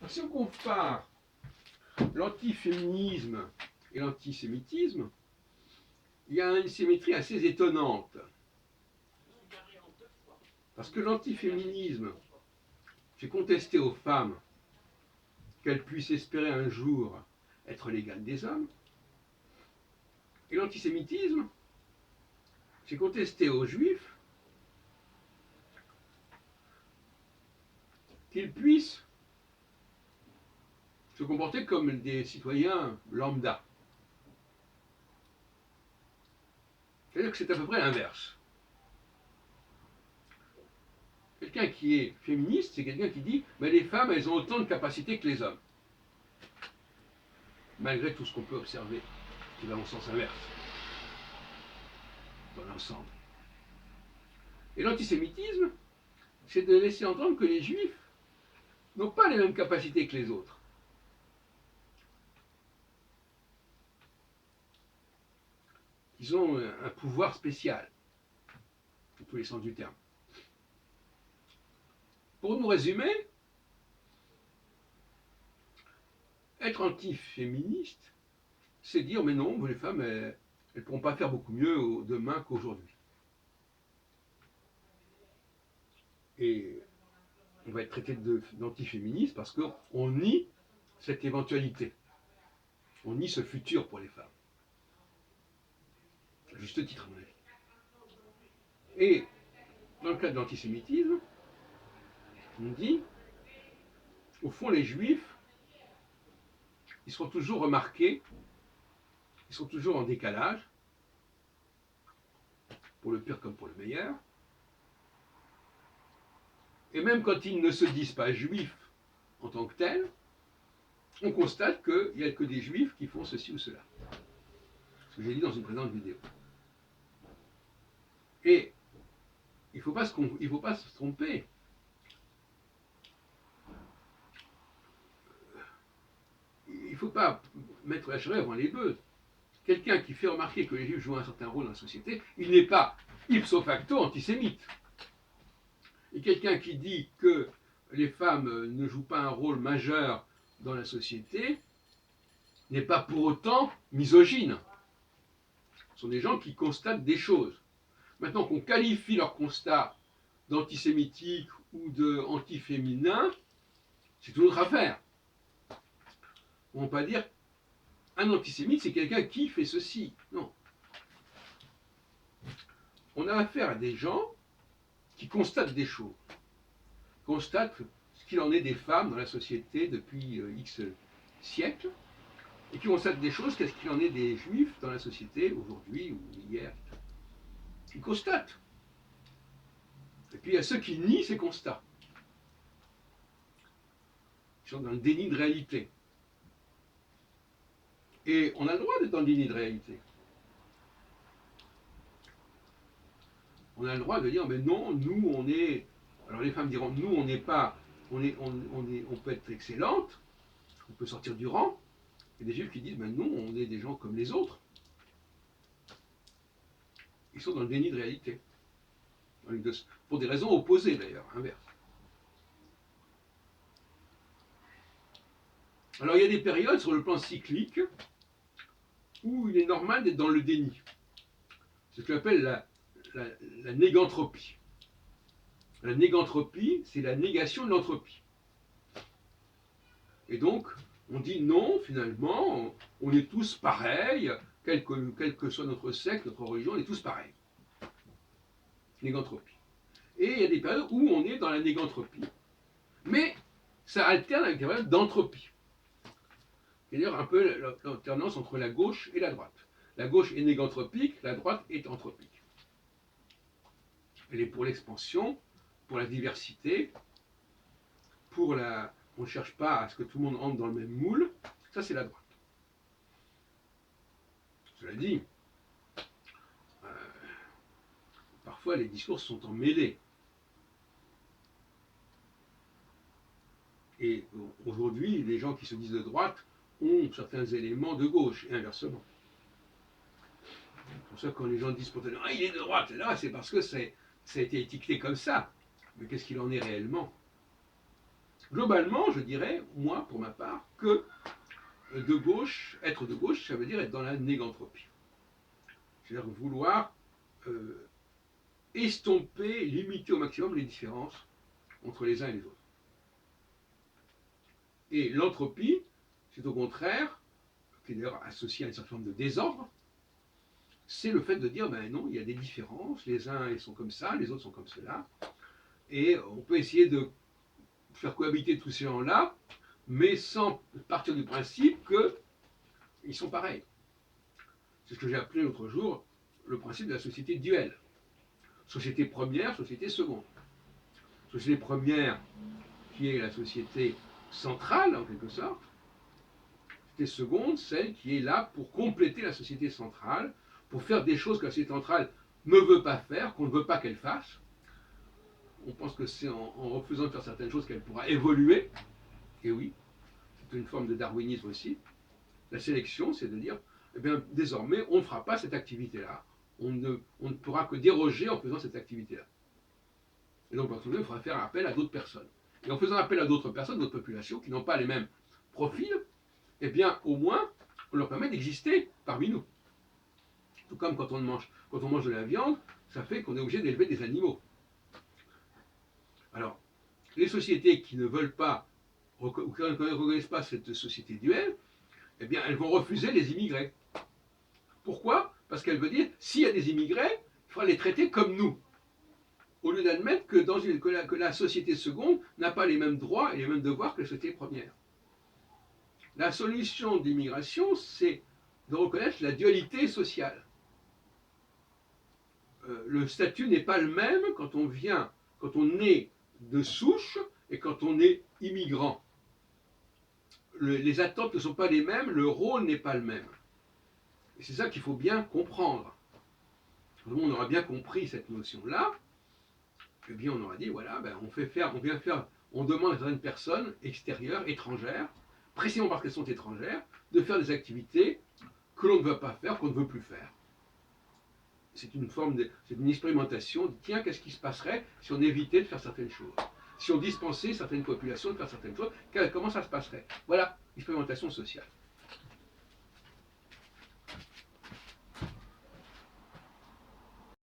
Si on compare l'antiféminisme et l'antisémitisme, il y a une symétrie assez étonnante. Parce que l'antiféminisme, c'est contester aux femmes qu'elles puissent espérer un jour être l'égale des hommes. Et l'antisémitisme, c'est contester aux juifs qu'ils puissent se comporter comme des citoyens lambda. C'est-à-dire que c'est à peu près l'inverse. Quelqu'un qui est féministe, c'est quelqu'un qui dit mais les femmes, elles ont autant de capacités que les hommes. Malgré tout ce qu'on peut observer, qui va dans le sens inverse, dans l'ensemble. Et l'antisémitisme, c'est de laisser entendre que les juifs n'ont pas les mêmes capacités que les autres. Ils ont un pouvoir spécial, dans tous les sens du terme. Pour nous résumer, être antiféministe, c'est dire mais non, les femmes, elles ne pourront pas faire beaucoup mieux demain qu'aujourd'hui. Et on va être traité d'antiféministe parce qu'on nie cette éventualité. On nie ce futur pour les femmes. À juste titre, à mon avis. Et dans le cas de l'antisémitisme, on dit, au fond, les juifs, ils seront toujours remarqués, ils sont toujours en décalage, pour le pire comme pour le meilleur. Et même quand ils ne se disent pas juifs en tant que tels, on constate qu'il n'y a que des juifs qui font ceci ou cela. Ce que j'ai dit dans une précédente vidéo. Et il ne faut pas se tromper. Il ne faut pas mettre la charrue avant les bœufs. Quelqu'un qui fait remarquer que les juifs jouent un certain rôle dans la société, il n'est pas ipso facto antisémite. Et quelqu'un qui dit que les femmes ne jouent pas un rôle majeur dans la société n'est pas pour autant misogyne. Ce sont des gens qui constatent des choses. Maintenant qu'on qualifie leur constat d'antisémitique ou d'antiféminin, c'est une autre affaire. On ne peut pas dire un antisémite, c'est quelqu'un qui fait ceci. Non. On a affaire à des gens qui constatent des choses, constatent ce qu'il en est des femmes dans la société depuis X siècles, et qui constatent des choses, qu'est-ce qu'il en est des juifs dans la société aujourd'hui ou hier. Ils constatent. Et puis il y a ceux qui nient ces constats. Ils sont dans le déni de réalité. Et on a le droit d'être dans le déni de réalité. On a le droit de dire, mais non, nous on est. Alors les femmes diront, nous on n'est pas. On peut être excellente, on peut sortir du rang. Et des juifs qui disent, ben non, on est des gens comme les autres. Ils sont dans le déni de réalité. Pour des raisons opposées d'ailleurs, inverses. Alors il y a des périodes sur le plan cyclique où il est normal d'être dans le déni. C'est ce qu'on appelle la négantropie. La négantropie, c'est la négation de l'entropie. Et donc, on dit non, finalement, on est tous pareils, quel que soit notre sexe, notre religion, on est tous pareils. Négantropie. Et il y a des périodes où on est dans la négantropie. Mais ça alterne avec des périodes d'entropie. C'est-à-dire un peu l'alternance entre la gauche et la droite. La gauche est négantropique, la droite est anthropique. Elle est pour l'expansion, pour la diversité, pour la... On ne cherche pas à ce que tout le monde entre dans le même moule. Ça, c'est la droite. Cela dit, parfois les discours sont emmêlés. Et aujourd'hui, les gens qui se disent de droite ont certains éléments de gauche, et inversement. C'est pour ça que quand les gens disent spontanément « Ah, il est de droite », là, c'est parce que ça a été étiqueté comme ça. Mais qu'est-ce qu'il en est réellement? Globalement, je dirais, moi, pour ma part, que de gauche, être de gauche, ça veut dire être dans la négantropie. C'est-à-dire vouloir estomper, limiter au maximum les différences entre les uns et les autres. Et l'entropie, c'est au contraire, qui est d'ailleurs associé à une certaine forme de désordre, c'est le fait de dire, ben non, il y a des différences, les uns ils sont comme ça, les autres sont comme cela, et on peut essayer de faire cohabiter tous ces gens-là, mais sans partir du principe qu'ils sont pareils. C'est ce que j'ai appelé l'autre jour le principe de la société duelle. Société première, société seconde. Société première, qui est la société centrale, en quelque sorte. Société seconde, celle qui est là pour compléter la société centrale, pour faire des choses que la société centrale ne veut pas faire, qu'on ne veut pas qu'elle fasse. On pense que c'est en refusant de faire certaines choses qu'elle pourra évoluer. Et oui, c'est une forme de darwinisme aussi. La sélection, c'est de dire, eh bien, désormais, on ne fera pas cette activité-là. On ne pourra que déroger en faisant cette activité-là. Et donc, il faudra faire appel à d'autres personnes. Et en faisant appel à d'autres personnes, d'autres populations qui n'ont pas les mêmes profils, eh bien, au moins, on leur permet d'exister parmi nous. Tout comme quand on mange de la viande, ça fait qu'on est obligé d'élever des animaux. Alors, les sociétés qui ne veulent pas, ou qui ne reconnaissent pas cette société duelle, eh bien, elles vont refuser les immigrés. Pourquoi? Parce qu'elle veut dire, s'il y a des immigrés, il faudra les traiter comme nous. Au lieu d'admettre que la société seconde n'a pas les mêmes droits et les mêmes devoirs que la société première. La solution de l'immigration, c'est de reconnaître la dualité sociale. Le statut n'est pas le même quand on est de souche et quand on est immigrant. Les attentes ne sont pas les mêmes, le rôle n'est pas le même. Et c'est ça qu'il faut bien comprendre. Quand on aura bien compris cette notion-là, eh bien on aura dit, voilà, ben on demande à certaines personnes extérieures, étrangères, précisément parce qu'elles sont étrangères, de faire des activités que l'on ne veut pas faire, qu'on ne veut plus faire. C'est une expérimentation de, tiens, qu'est-ce qui se passerait si on évitait de faire certaines choses? Si on dispensait certaines populations de faire certaines choses, comment ça se passerait? Voilà, expérimentation sociale.